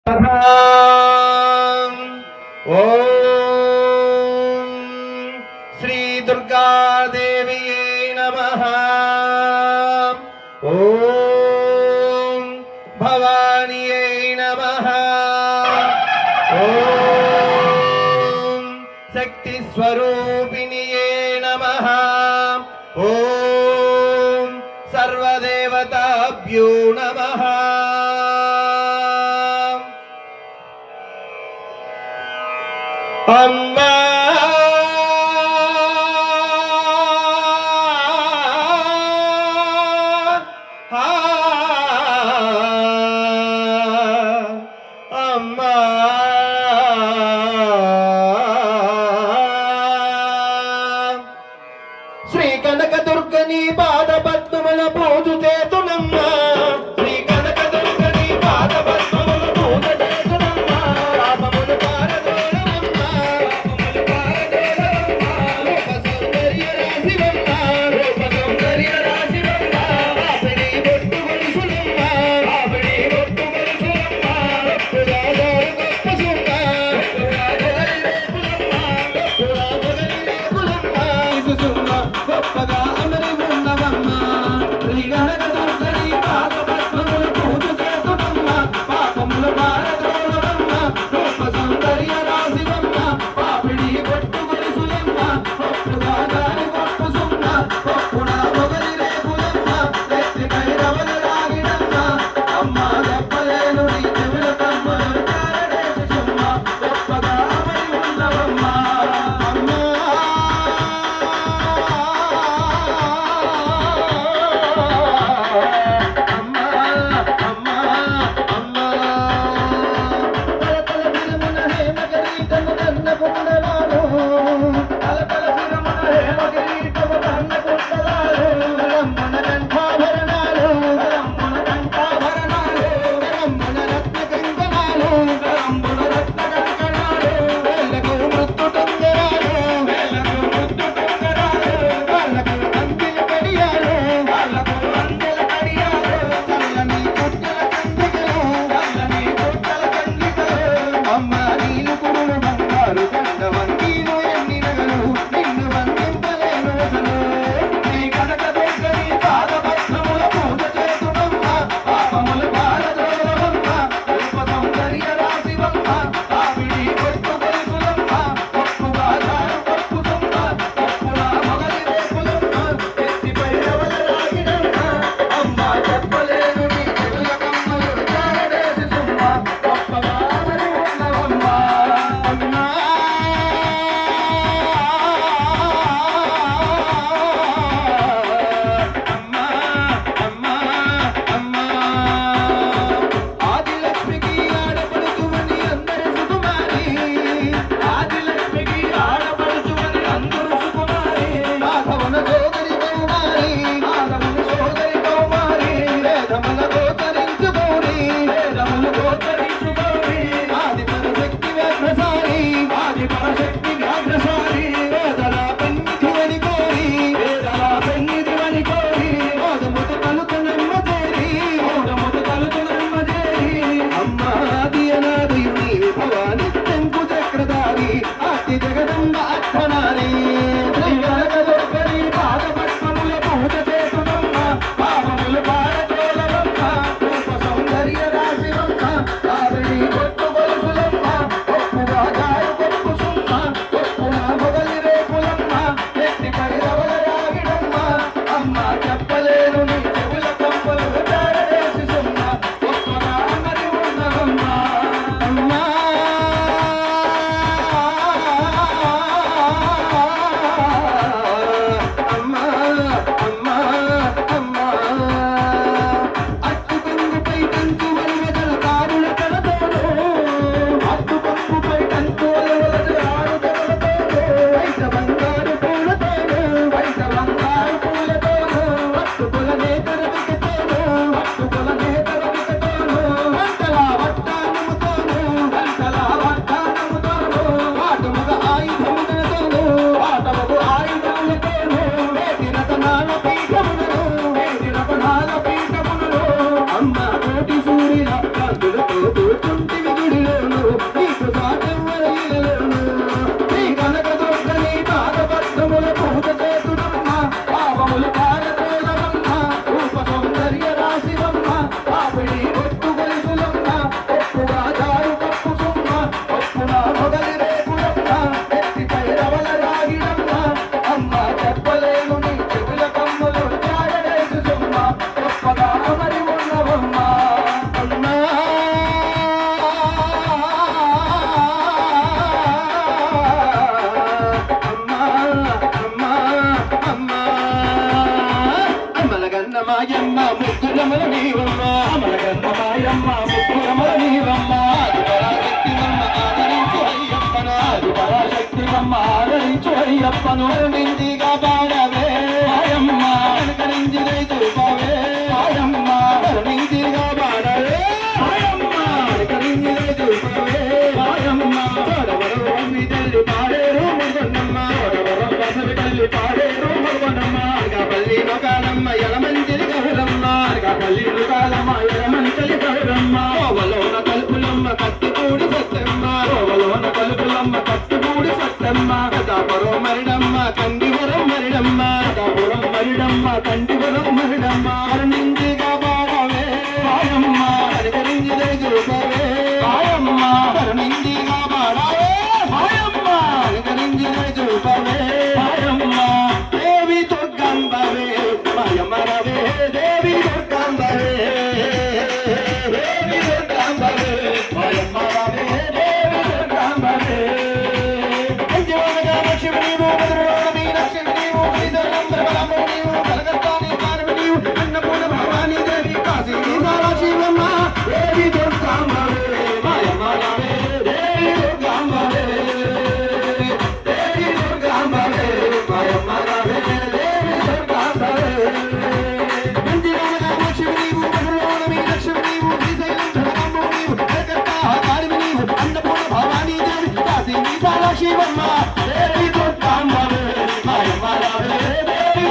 ఓం శ్రీ దుర్గాదేవియే నమః. ఓం భవానియే నమః. ఓం శక్తి స్వరూపిణియే నమః. ఓం సర్వదేవతాభ్యో నమః. అమ్మా అమ్మా శ్రీ కనక దుర్గని పాద పద్మముల పూజ చేతునమ్మా. శ్రీ కనక దుర్గని పాద పద్మముల పూజ చేతునమ్మా. పాపములు పారదోలవమ్మా, పాపములు పారదోలవమ్మా. రూప సౌందర్య రాశివమ్మా, రూప సౌందర్య రాశివమ్మా. ఆపిడి బొట్టు గొలుసులమ్మా, ఆపిడి బొట్టు గొలుసులమ్మా. గొప్పగా దారు గొప్ప సుమ్మ, గొప్పగా మొదలి రేపులమ్మా, గొప్పగా మొదలి రేపులమ్మా. సుమ్మ గొప్పగా అమరి ఉన్నవమ్మా. శ్రీ కనక దుర్గని పాద పద్మముల పూజ చేతునమ్మా. పాపములు పారదోలవమ్మా, రూప సౌందర్య రాశివమ్మా. పాపిడి బొట్టు గొలుసులమ్మా, గొప్పగా దారి గొప్ప సుమ్మ. గొప్పుడా మొగలి రేపులమ్మా, ఎత్తిపై రవల రాగిడమ్మా. అమ్మా చెప్పలేను నీ చెవుల కమ్మలు కారడేసి సుమ్మ. గొప్పగా అమరి ఉన్నవమ్మా. అమ్మా అమ్మా అమ్మా అమ్మా నన్ను నిందిగా పాడవే మాయమ్మ కనికరించి దయ చూపవే మాయమ్మ కరుణించిగా పాడవే మాయమ్మ కనికరించి దయ చూపవే మాయమ్మ చోడవరం మీ తల్లి పాడేరు మగొన్నమ్మ చోడవరం బసవి తల్లి పాడేరు మగొన్నమ్మ అనకాపల్లి నొకాలమ్మ ఎలమంచిలి గౌరమ్మ అనకాపల్లి నొకాలమ్మ ఎలమంచిలి గౌరమ్మ కోవలోన కలుపులమ్మ కత్తిపూడి సత్తమ్మ కోవలోన కలుపులమ్మ కత్తిపూడి సత్తమ్మ కథాపురం మరిడమ్మ కందివరం మరిడమ్మ కథాపురం మరిడమ్మ కందివరం మరిడమ్మ కరుణించిగా పాడవే మాయమ్మ కనికరించి దయ చూపవే మాయమ్మ కరుణించిగా పాడవే మాయమ్మ కనికరించి దయ చూపవే మాయమ్మ దేవి దుర్గంబవే మాయమ్మ రవే దేవి దుర్గంబవే దేవి దుర్గంబవే మాయమ్మ రవే దేవి దుర్గంబవే లక్ష్మి నీవు మధురలోన మీనాక్షి నీవు శ్రీధరంబరబలము నీవు కలకత్తాని మానవి నీవు అన్నపూర్ణ భవానీ దేవి కాశీ విశాలాక్షివమ్మ దేవి దుర్గాంబవే మాయమ్మ రవే దేవి దుర్గాంబవే దేవి దుర్గాంబవే మాయమ్మ రవే దేవి దుర్గాంబవే మందిరాన లక్ష్మి నీవు మధురలోన మీనాక్షి నీవు శ్రీశైలం ధనమ్మ నీవు కలకత్తా కాళిమి నీవు అన్నపూర్ణ భవానీ దేవి కాశీ విశాలాక్షివమ్మ దేవి దుర్గాంబవే మాయమ్మ రవే దేవి